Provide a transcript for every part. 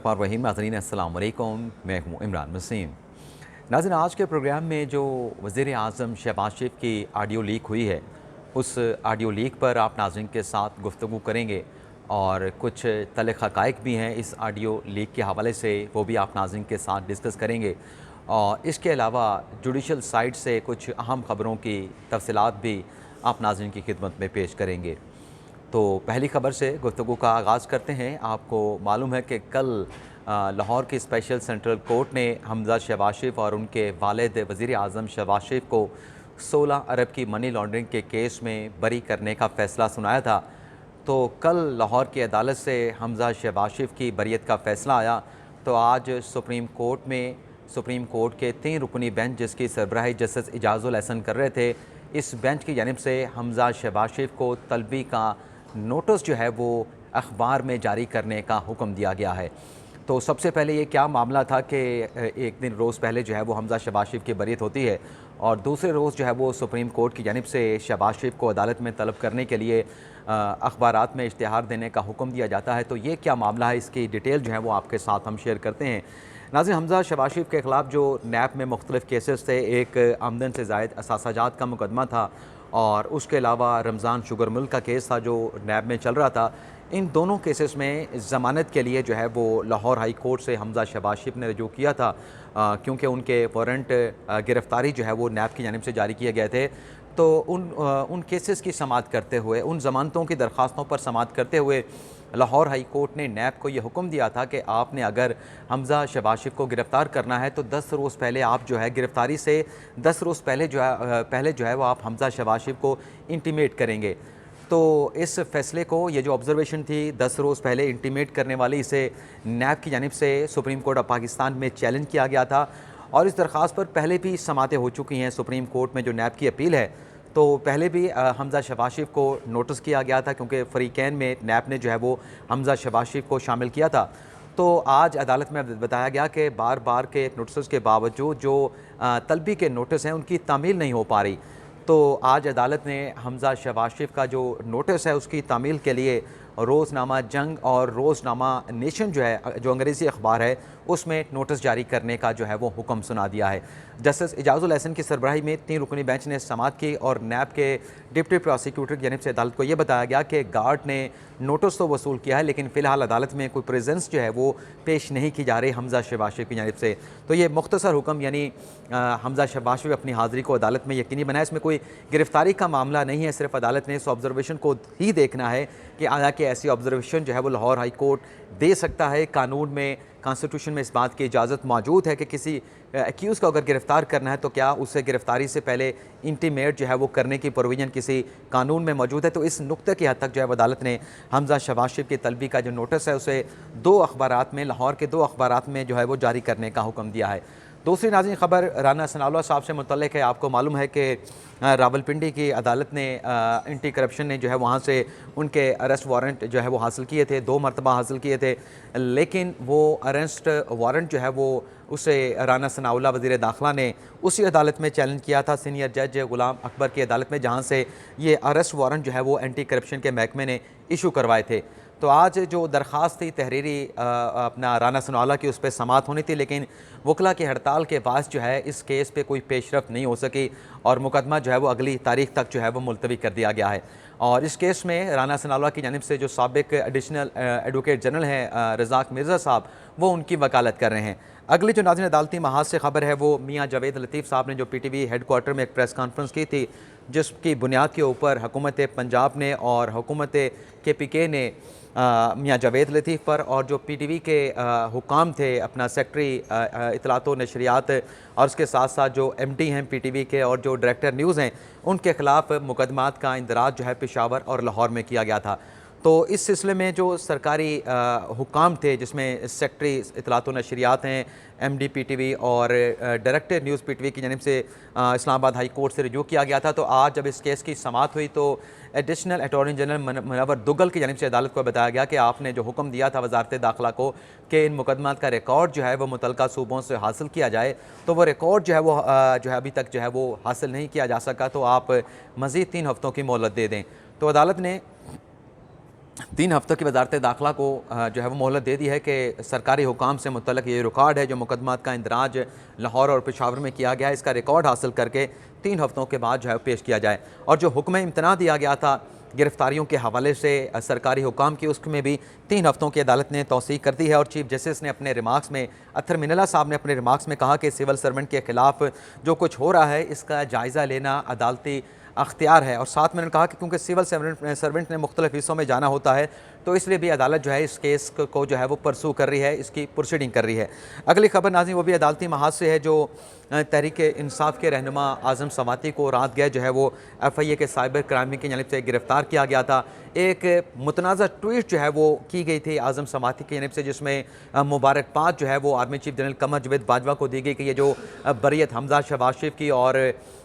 रहीम नाज़रीन अस्सलाम वालेकुम, मैं हूँ इमरान वसीम। नाज़रीन, आज के प्रोग्राम में जो वज़ीर आज़म शहबाज शरीफ की ऑडियो लीक हुई है, उस ऑडियो लीक पर आप नाज़रीन के साथ गुफ्तगू करेंगे और कुछ तल्ख़ हक़ाइक़ भी हैं इस ऑडियो लीक के हवाले से, वो भी आप नाज़रीन के साथ डिस्कस करेंगे। और इसके अलावा जुडिशल साइड से कुछ अहम ख़बरों की तफ़सीलात भी आप नाज़रीन की खिदमत में पेश करेंगे। तो पहली ख़बर से गुफ्तगू का आगाज़ करते हैं। आपको मालूम है कि कल लाहौर की स्पेशल सेंट्रल कोर्ट ने हमज़ा शहबाज शरीफ और उनके वालिद वज़ीर आज़म शहबाज शरीफ को 16 अरब की मनी लॉन्ड्रिंग के केस में बरी करने का फ़ैसला सुनाया था। तो कल लाहौर की अदालत से हमज़ा शहबाज शरीफ की बरियत का फ़ैसला आया। तो आज सुप्रीम कोर्ट के 3 रुकनी बेंच, जिसकी सरबराही जस्टिस इजाज़ुल एहसन कर रहे थे, इस बेंच की जानिब से हमज़ा शहबाज शरीफ को तलबी का नोटिस जो है वो अखबार में जारी करने का हुक्म दिया गया है। तो सबसे पहले ये क्या मामला था कि एक दिन रोज़ पहले जो है वो हमज़ा शहबाज शरीफ की बरीत होती है और दूसरे रोज़ जो है वो सुप्रीम कोर्ट की जानिब से शहबाज शरीफ को अदालत में तलब करने के लिए अखबारात में इश्तिहार देने का हुक्म दिया जाता है। तो ये क्या मामला है, इसकी डिटेल जो है वो आपके साथ हम शेयर करते हैं। नाज़रीन, हमज़ा शहबाज शरीफ के ख़िलाफ़ जो नैब में मुख्तलिफ़ केसेस थे, एक आमदन से ज़ायद असासाजात का मुकदमा था और उसके अलावा रमज़ान शुगर मिल का केस था जो नैब में चल रहा था। इन दोनों केसेस में ज़मानत के लिए जो है वो लाहौर हाई कोर्ट से हमज़ा शहबाज शरीफ ने रजू किया था, क्योंकि उनके वारंट गिरफ़्तारी जो है वो नैब की जानिब से जारी किए गए थे। तो उन केसेस की समाअत करते हुए, उन ज़मानतों की दरख्वास्तों पर समाअत करते हुए लाहौर हाई कोर्ट ने नैब को ये हुक्म दिया था कि आपने अगर हमज़ा शहबाज शरीफ को गिरफ़्तार करना है तो 10 रोज़ पहले आप जो है गिरफ़्तारी से 10 रोज़ पहले जो है वो आप हमज़ा शहबाज शरीफ को इंटीमेट करेंगे। तो इस फ़ैसले को, ये जो ऑब्ज़र्वेशन थी 10 रोज़ पहले इंटीमेट करने वाली, इसे नैब की जानिब से सुप्रीम कोर्ट ऑफ पाकिस्तान में चैलेंज किया गया था और इस दरख्वास्त पर पहले भी समातें हो चुकी हैं सुप्रीम कोर्ट में। जो नैब की अपील है, तो पहले भी हमज़ा शहबाज शरीफ को नोटिस किया गया था, क्योंकि फ़रीक़ैन में नैब ने जो है वो हमज़ा शहबाज शरीफ को शामिल किया था। तो आज अदालत में बताया गया कि बार बार के नोटिस के बावजूद जो तलबी के नोटिस हैं उनकी तामील नहीं हो पा रही। तो आज अदालत ने हमज़ा शहबाज शरीफ का जो नोटिस है उसकी तामील के लिए रोज़नामा जंग और रोज़नामा नेशन जो है, जो अंग्रेज़ी अखबार है, उसमें नोटिस जारी करने का जो है वो हुक्म सुना दिया है। जस्टिस इजाज़ुल एहसन की सरबराही में 3 रुकनी बेंच ने समाअत की और नैब के डिप्टी प्रोसिक्यूटर की जानिब से अदालत को ये बताया गया कि गार्ड ने नोटिस तो वसूल किया है, लेकिन फ़िलहाल अदालत में कोई प्रेजेंस जो है वो पेश नहीं की जा रही हमज़ा शहबाज शरीफ की जानिब से। तो ये मुख्तसर हुक्म, यानी हमज़ा शहबाज शरीफ अपनी हाज़िरी को अदालत में यकीनी बनाया। इसमें कोई गिरफ़्तारी का मामला नहीं है, सिर्फ अदालत ने इस ऑब्ज़र्वेशन को ही देखना है कि आया कि ऐसी ऑब्ज़र्वेशन जो है वो लाहौर हाई कोर्ट दे सकता है। कानून में, कॉन्स्टिट्यूशन में इस बात की इजाज़त मौजूद है कि किसी एक्यूज़ को अगर गिरफ़्तार करना है तो क्या उसे गिरफ़्तारी से पहले इंटीमेट जो है वो करने की प्रोविज़न किसी कानून में मौजूद है। तो इस नुक्ते की हद तक जो है अदालत ने हमज़ा शहबाज शरीफ की तलबी का जो नोटिस है उसे 2 अखबारात में, लाहौर के 2 अखबारात में जो है वो जारी करने का हुक्म दिया है। दूसरी नाज़रीन ख़बर राना सनाउल्लाह साहब से मुतल्लिक़ है। आपको मालूम है कि रावलपिंडी की अदालत ने, एंटी करप्शन ने जो है वहाँ से उनके अरेस्ट वारंट जो है वो हासिल किए थे, 2 मरतबा हासिल किए थे, लेकिन वो अरेस्ट वारंट जो है वो उसे राना सनाउल्लाह वज़ीर दाखिला ने उसी अदालत में चैलेंज किया था, सीनियर जज ग़ुलाम अकबर की अदालत में, जहाँ से ये अरेस्ट वारंट जो है वो एंटी करप्शन के महकमे ने इशू करवाए थे। तो आज जो दरख्वास्त थी तहरीरी अपना राना सनाउल्लाह की, उस पर समाअत होनी थी, लेकिन वकला की हड़ताल के बाद जो है इस केस पे कोई पेशरफ नहीं हो सकी और मुकदमा जो है वो अगली तारीख तक जो है वो मुलतवी कर दिया गया है। और इस केस में राना सनाउल्लाह की जानिब से जो साबिक एडिशनल एडवोकेट जनरल हैं रज़ाक मिर्ज़ा साहब, वो उनकी वकालत कर रहे हैं। अगली जो नाज़रीन अदालती महाज से ख़बर है वो मियाँ जावेद लतीफ़ साहब ने जो PTV हेडक्वार्टर में एक प्रेस कॉन्फ्रेंस की थी, जिसकी बुनियाद के ऊपर हुकूमत पंजाब ने और हुकूमत KPK ने मियाँ जावेद लतीफ़ पर और जो PTV के हुकाम थे, अपना सेक्रेटरी इत्तलात व नशरियात और उसके साथ साथ जो MD हैं PTV के और जो डायरेक्टर न्यूज़ हैं, उनके ख़िलाफ़ मुकदमात का इंदराज जो है पेशावर और लाहौर में किया गया था। तो इस सिलसिले में जो सरकारी हुकाम थे, जिसमें सेक्रेटरी इत्तलात व नशरियात हैं, MD PTV और डायरेक्टर न्यूज़ PTV की जानिब से इस्लामाबाद हाई कोर्ट से रिजू किया गया था। तो आज जब इस केस की समाअत हुई तो additional attorney general Munawar Duggal की जानिब से अदालत को बताया गया कि आपने जो हुक्म दिया था वजारत दाखिला को कि इन मुकदमात का रिकॉर्ड जो है वो मुतलका सूबों से हासिल किया जाए, तो वो रिकॉर्ड जो है वो जो है अभी तक जो है वो हासिल नहीं किया जा सका, तो आप मज़ीद 3 हफ़्तों की मोहलत दे दें। तो अदालत ने 3 हफ्तों की वजारत दाखिला को जो है वो मोहलत दे दी है कि सरकारी हुकाम से मुतल्लक ये रिकॉर्ड है जो मुकदमात का इंदराज लाहौर और पेशावर में किया गया है, इसका रिकॉर्ड हासिल करके 3 हफ्तों के बाद जो है पेश किया जाए। और जो हुक्म इम्तना दिया गया था गिरफ्तारियों के हवाले से सरकारी हुकाम की, उसमें भी 3 हफ्तों की अदालत ने तौसीक कर दी है। और चीफ जस्टिस ने अपने रिमार्क्स में, अत्तर मिनल्ला साहब ने अपने रिमार्क्स में कहा कि सिविल सर्वेंट के खिलाफ जो कुछ हो रहा है इसका जायज़ा लेना अदालती अख्तियार है। और साथ में उन्होंने कहा कि क्योंकि सिविल सर्वेंट ने मुख्तलिफ हिस्सों में जाना होता है तो इसलिए भी अदालत जो है इस केस को जो है वो परसू कर रही है, इसकी प्रोसीडिंग कर रही है। अगली खबर नाज़रीन वो भी अदालती महाज से है, जो तहरीक इंसाफ के रहनुमा आज़म सवाती को रात गए जो है वो FIA के साइबर क्राइम की जानिब से गिरफ़्तार किया गया था। एक मुतनाज़ा ट्वीट जो है वो की गई थी आज़म सवाती की जानिब से, जिसमें मुबारकबाद जो है वो आर्मी चीफ जनरल कमर जवेद बाजवा को दी गई कि ये जो बरियत हमजा शहबाज शरीफ की और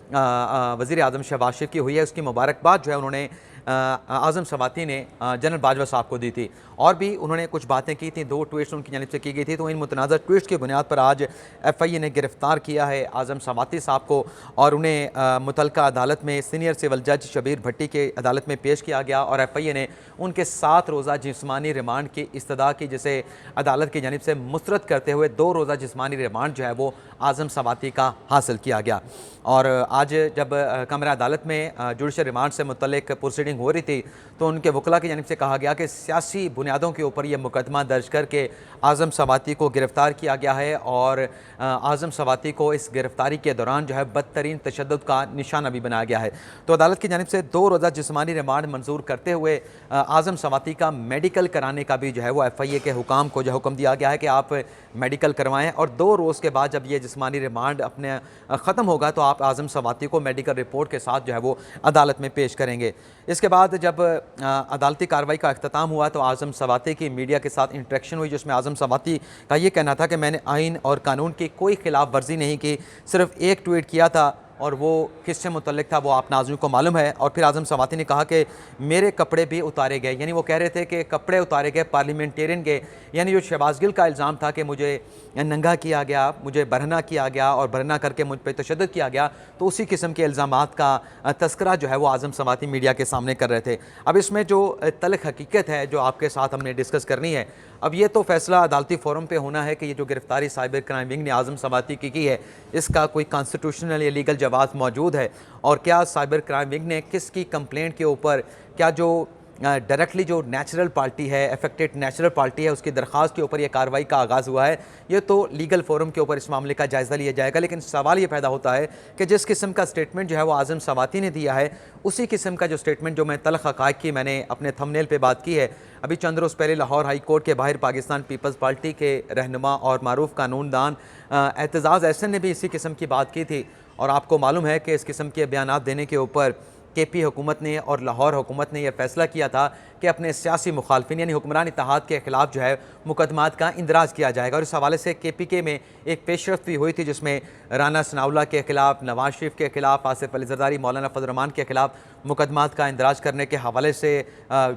वज़ीर आज़म शहबाज शरीफ की हुई है, उसकी मुबारकबाद जो है उन्होंने आज़म सवाती ने जनरल बाजवा साहब को दी थी। और भी उन्होंने कुछ बातें की थी, 2 ट्वीट्स उनकी जानिब से की गई थी। तो इन मुतनाज़ा ट्वीट्स की बुनियाद पर आज FIA ने गिरफ़्तार किया है आज़म सवाती साहब को और उन्हें मुतल्लिका अदालत में सीनियर सिविल जज शबीर भट्टी के अदालत में पेश किया गया। और FIA ने उनके 7 रोज़ा जिस्मानी रिमांड की इस्तदा की, जिसे अदालत की जानिब से मुस्तरद करते हुए 2 रोज़ा जिस्मानी रिमांड जो है वो आज़म सवाती का हासिल किया गया। और आज जब कमरा अदालत में जुडिशल रिमांड से मुतल्लिक प्रोसीडिंग हो रही थी तो उनके वकला की जानिब से कहा गया कि सियासी बुनियादों के ऊपर यह मुकदमा दर्ज करके आज़म सवाती को गिरफ़्तार किया गया है और आज़म सवाती को इस गिरफ़्तारी के दौरान जो है बदतरीन तशद्दुद का निशाना भी बनाया गया है। तो अदालत की जानिब से 2 रोज़ा जिस्मानी रिमांड मंजूर करते हुए आज़म सवाती का मेडिकल कराने का भी जो है वो FIA के हुकाम को जो हुक्म दिया गया है कि आप मेडिकल करवाएं और 2 रोज़ के बाद जब ये जिस्मानी रिमांड अपने ख़त्म होगा तो आप आज़म सवाती को मेडिकल रिपोर्ट के साथ जो है वो अदालत में पेश करेंगे। इसके बाद जब अदालती कार्रवाई का अख्ताम हुआ तो आज़म सवाती की मीडिया के साथ इंटरेक्शन हुई, जिसमें आज़म सवाती का ये कहना था कि मैंने आइन और कानून की कोई खिलाफ वर्जी नहीं की, सिर्फ एक ट्वीट किया था और वो किससे मुतल्लिक था वो आप नाज़रीन को मालूम है। और फिर आज़म सवाती ने कहा कि मेरे कपड़े भी उतारे गए, यानी वो कह रहे थे कि कपड़े उतारे गए पार्लियामेंटेरियन के, यानी जो शहबाज गिल का इल्ज़ाम था कि मुझे नंगा किया गया, मुझे बरहना किया गया और बरहना करके मुझ पर तशद्दुद किया गया, तो उसी किस्म के इल्ज़ामात का तस्करा जो है वो आज़म सवाती मीडिया के सामने कर रहे थे। अब इसमें जो तल्ख़ हकीकत है जो आपके साथ हमने डिस्कस करनी है, अब ये तो फैसला अदालती फोरम पे होना है कि ये जो गिरफ्तारी साइबर क्राइम विंग ने आज़म सवाती की है इसका कोई कॉन्स्टिट्यूशनल या लीगल जवाब मौजूद है, और क्या साइबर क्राइम विंग ने किसकी कंप्लेंट के ऊपर, क्या जो डायरेक्टली जो नेचुरल पार्टी है, अफेक्टेड नेचुरल पार्टी है, उसकी दरख्वास्त के ऊपर यह कार्रवाई का आगाज़ हुआ है। ये तो लीगल फोरम के ऊपर इस मामले का जायज़ा लिया जाएगा। लेकिन सवाल ये पैदा होता है कि जिस किस्म का स्टेटमेंट जो है वो आज़म सवाती ने दिया है, उसी किस्म का जो स्टेटमेंट जो मैं तल्ख़ हक़ाइक़ की मैंने अपने थंबनेल पे बात की है, अभी चंद रोज़ पहले लाहौर हाई कोर्ट के बाहर पाकिस्तान पीपल्स पार्टी के रहनुमा और मारूफ कानूनदान एतज़ाज़ अहसन ने भी इसी किस्म की बात की थी। और आपको मालूम है कि इस किस्म के बयानात देने के ऊपर KP हुकूमत ने और लाहौर हुकूमत ने यह फैसला किया था कि अपने सियासी मुखालफिन यानी हुक्मरान इत्तेहाद के खिलाफ जो है मुकदमात का इंदराज किया जाएगा। और इस हवाले से KPK में एक पेशरफ्त भी हुई थी, जिसमें राना सनाउल्लाह के खिलाफ, नवाज शरीफ के खिलाफ, आसिफ अली जरदारी, मौलाना फजल रहमान के खिलाफ मुकदमात का इंदराज करने के हवाले से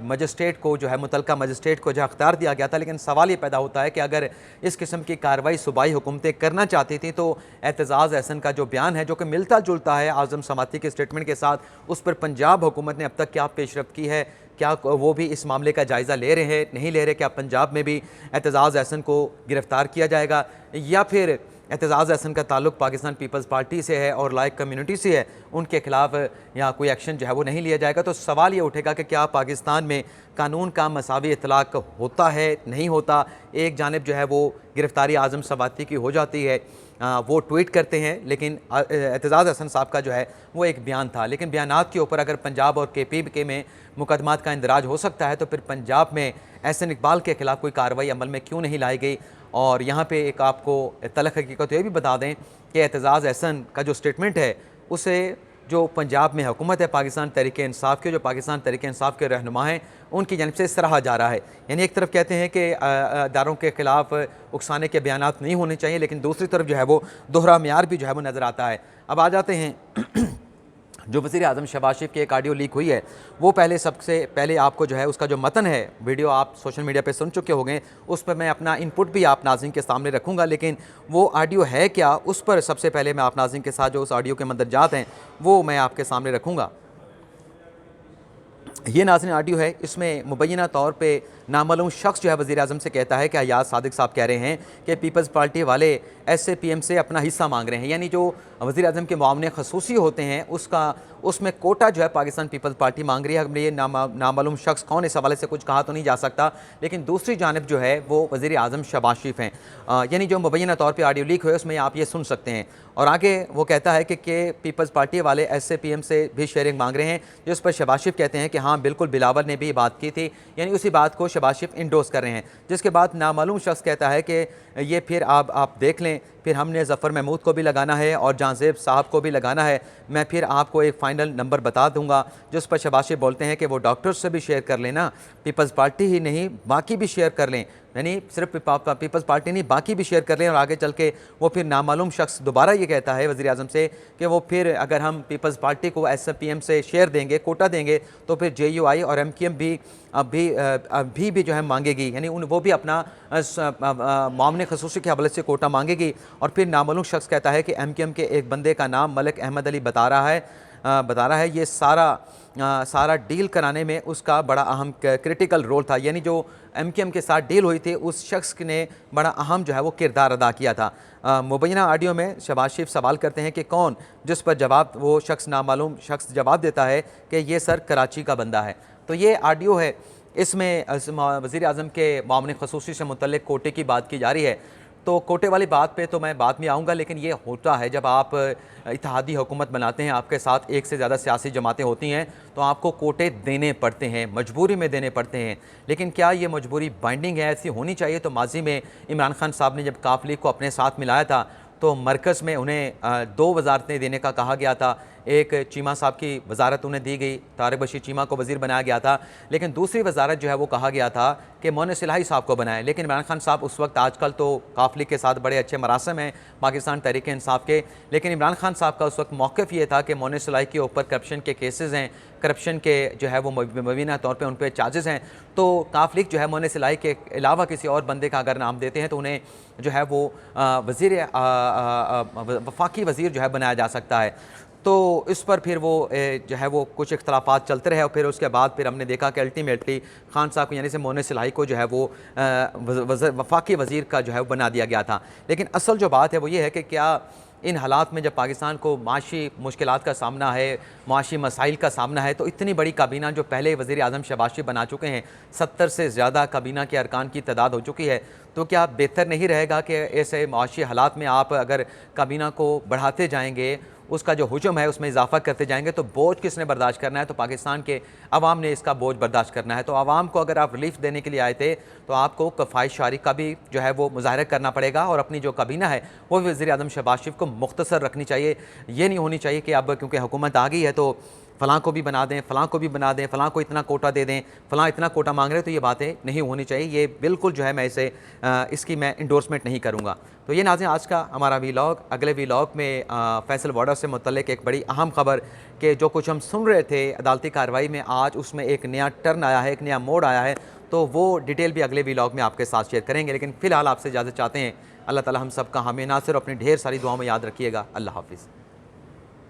मजिस्ट्रेट को जो है मुतलका मजिस्ट्रेट को जो अख्तियार दिया गया था। लेकिन सवाल ये पैदा होता है कि अगर इस किस्म की कार्रवाई सूबाई हुकूमतें करना चाहती थी तो एतज़ाज़ अहसन का जो बयान है, जो कि मिलता जुलता है आज़म सवाती के स्टेटमेंट के साथ, उस पर पंजाब हुकूमत ने अब तक क्या पेशरफ्त की है, क्या वो भी इस मामले का जायज़ा ले रहे हैं, नहीं ले रहे? क्या पंजाब में भी एतज़ाज़ अहसन को गिरफ़्तार किया जाएगा, या फिर एतज़ाज़ अहसन का ताल्लुक़ पाकिस्तान पीपल्स पार्टी से है और लाइक कम्युनिटी से है, उनके खिलाफ यहाँ कोई एक्शन जो है वो नहीं लिया जाएगा? तो सवाल ये उठेगा कि क्या पाकिस्तान में कानून का मसावी इतलाक़ होता है, नहीं होता? एक जानिब जो है वो गिरफ़्तारी आज़म सवाती की हो जाती है, वो ट्वीट करते हैं, लेकिन एतज़ाज़ अहसन साहब का जो है वो एक बयान था। लेकिन बयानात के ऊपर अगर पंजाब और KPK में मुकदमात का इंदराज हो सकता है तो फिर पंजाब में एहसन इकबाल के खिलाफ कोई कार्रवाई अमल में क्यों नहीं लाई गई? और यहाँ पे एक आपको तल्ख़ हकीकत ये भी बता दें कि एतज़ाज़ अहसन का जो स्टेटमेंट है उसे जो पंजाब में हुकूमत है पाकिस्तान तहरीक इंसाफ के, जो पाकिस्तान तहरीक इंसाफ के रहनुमा हैं, उनकी जानिब से सराहा जा रहा है। यानी एक तरफ कहते हैं कि दारों के खिलाफ उकसाने के बयानात नहीं होने चाहिए, लेकिन दूसरी तरफ जो है वो दोहरा म्यार भी जो है वो नज़र आता है। अब आ जाते हैं जो वज़ीर आज़म शहबाज शरीफ की एक ऑडियो लीक हुई है, वो सबसे पहले आपको जो है उसका जो मतन है, वीडियो आप सोशल मीडिया पे सुन चुके होंगे, उस पर मैं अपना इनपुट भी आप नाज़रीन के सामने रखूँगा। लेकिन वो ऑडियो है क्या, उस पर सबसे पहले मैं आप नाज़रीन के साथ जो उस ऑडियो के मंदरजात हैं वो मैं आपके सामने रखूँगा। ये नाज़रीन ऑडियो है, इसमें मुबैना तौर पे नामालूम शख्स जो है वज़ीर-ए-आज़म से कहता है कि अयाज सादिक साहब कह रहे हैं कि पीपल्स पार्टी वाले एसएपीएम से अपना हिस्सा मांग रहे हैं। यानी जो वज़ीर-ए-आज़म के मामले ख़ुसूसी होते हैं उसका उसमें कोटा जो है पाकिस्तान पीपल्स पार्टी मांग रही है। अब ये नामालूम शख्स कौन, इस हवाले से कुछ कहा तो नहीं जा सकता, लेकिन दूसरी जानिब जो है वो वज़ीर-ए-आज़म शहबाज शरीफ हैं। यानी जो मुबैना तौर पर ऑडियो लीक हुए उसमें आप ये सुन सकते हैं। और आगे वो कहता है कि पीपल्स पार्टी वाले एसएपीएम से भी शेयरिंग मांग रहे हैं, जिस पर शहबाज शरीफ कहते हैं कि हाँ बिल्कुल, बिलावल ने भी बात की थी। यानी उसी बात को शहबाज शरीफ इंडोर्स कर रहे हैं। जिसके बाद नामालूम शख्स कहता है कि ये फिर आप देख लें, फिर हमने ज़फ़र महमूद को भी लगाना है और जहाँज़ेब साहब को भी लगाना है। मैं फिर आपको एक फ़ाइनल नंबर बता दूंगा। जिस पर शहबाज शरीफ बोलते हैं कि वो डॉक्टर्स से भी शेयर कर लेना, पीपल्स पार्टी ही नहीं बाकी भी शेयर कर लें, यानी सिर्फ पीपल्स पार्टी नहीं बाकी भी शेयर कर लें। और आगे चल के वो फिर नामालूम शख्स दोबारा ये कहता है वज़ीर-ए-आज़म से कि वो फिर अगर हम पीपल्स पार्टी को एसपीएम से शेयर देंगे, कोटा देंगे, तो फिर जेयूआई और एमक्यूएम भी अभी भी जो है मांगेगी, यानी वो भी अपना मामले ख़ुसूसी के हवाले से कोटा मांगेगी। और फिर नामालूम शख्स कहता है कि एमक्यूएम के एक बंदे का नाम मलिक अहमद अली बता रहा है ये सारा डील कराने में उसका बड़ा अहम क्रिटिकल रोल था। यानी जो एमक्यूएम के साथ डील हुई थी उस शख्स ने बड़ा अहम जो है वो किरदार अदा किया था। मुबैना ऑडियो में शहबाज शरीफ सवाल करते हैं कि कौन, जिस पर जवाब वो शख्स नामालूम शख्स जवाब देता है कि ये सर कराची का बंदा है। तो ये ऑडियो है, इसमें वज़ीर-ए-आज़म के मामले ख़ुसूसी से मुतल्लिक़ कोटे की बात की जा रही है। तो कोटे वाली बात पे तो मैं बाद में आऊँगा, लेकिन ये होता है जब आप इत्तेहादी हुकूमत बनाते हैं, आपके साथ एक से ज़्यादा सियासी जमातें होती हैं, तो आपको कोटे देने पड़ते हैं, मजबूरी में देने पड़ते हैं। लेकिन क्या ये मजबूरी बाइंडिंग है? ऐसी होनी चाहिए। तो माजी में इमरान खान साहब ने जब काफ लीग को अपने साथ मिलाया था तो मरकज़ में उन्हें 2 वजारतें देने का कहा गया था। एक चीमा साहब की वजारत उन्हें दी गई, तारिक बशीर चीमा को वज़ीर बनाया गया था, लेकिन दूसरी वजारत जो है वो कहा गया था कि मोनिस इलाही साहब को बनाए। लेकिन इमरान खान साहब उस वक्त, आजकल तो काफ लीग के साथ बड़े अच्छे मरासम हैं पाकिस्तान तहरीक इंसाफ के, लेकिन इमरान खान साहब का उस वक्त मौक़िफ़ ये था कि मोनिस इलाही के ऊपर करप्शन के केसेस हैं, करप्शन के जो है वो मुबीना तौर पर उन पर चार्जेस हैं। तो काफ लीग जो है मोनिस इलाही के अलावा किसी और बंदे का अगर नाम देते हैं तो उन्हें जो है वो वफाकी वज़ीर जो है बनाया जा सकता है। तो इस पर फिर वो जो है वो कुछ इख्तलाफात चलते रहे और फिर उसके बाद फिर हमने देखा कि अल्टीमेटली खान साहब को, यानी से मोनिस इलाही को जो है वो वफाकी वज़ीर का जो है वो बना दिया गया था। लेकिन असल जो बात है वो ये है कि क्या इन हालात में जब पाकिस्तान को माशी मुश्किलात का सामना है, माशी मसाइल का सामना है, तो इतनी बड़ी काबीना जो पहले वज़ीर-ए-आज़म शहबाज शरीफ बना चुके हैं, 70 से ज़्यादा काबीना के अरकान की तादाद हो चुकी है, तो क्या बेहतर नहीं रहेगा कि ऐसे माशी हालात में आप अगर काबीना को बढ़ाते जाएंगे, उसका जो हुजूम है उसमें इजाफा करते जाएंगे, तो बोझ किसने बर्दाश्त करना है? तो पाकिस्तान के अवाम ने इसका बोझ बर्दाश्त करना है। तो आवाम को अगर आप रिलीफ देने के लिए आए थे तो आपको कफ़ायत शारी का भी जो है वो मुज़ाहरा करना पड़ेगा और अपनी जो काबीना है वो वज़ीर-ए-आज़म शहबाज शरीफ को मुख्तसर रखनी चाहिए। ये नहीं होनी चाहिए कि अब क्योंकि हुकूमत आ गई है तो फ़लाँ को भी बना दें, फ़लाँ को भी बना दें, फ़लाँ को इतना कोटा दे दें, फ़लाँ इतना कोटा मांग रहे हैं, तो ये बातें नहीं होनी चाहिए। ये बिल्कुल जो है मैं इसकी मैं इंडोर्समेंट नहीं करूँगा। तो ये नाज़रीन आज का हमारा वीलॉग। अगले वीलॉग में फैसल बॉर्डर से मुतल्लिक़ एक बड़ी अहम खबर कि जो कुछ हम सुन रहे थे अदालती कार्रवाई में, आज उसमें एक नया टर्न आया है, एक नया मोड़ आया है, तो वो डिटेल भी अगले वीलॉग में आपके साथ शेयर करेंगे। लेकिन फ़िलहाल आपसे इजाज़त चाहते हैं। अल्लाह ताला हम सब का हामी नासिर, अपनी ढेर सारी दुआओं में याद रखिएगा। अल्लाह हाफ़िज़।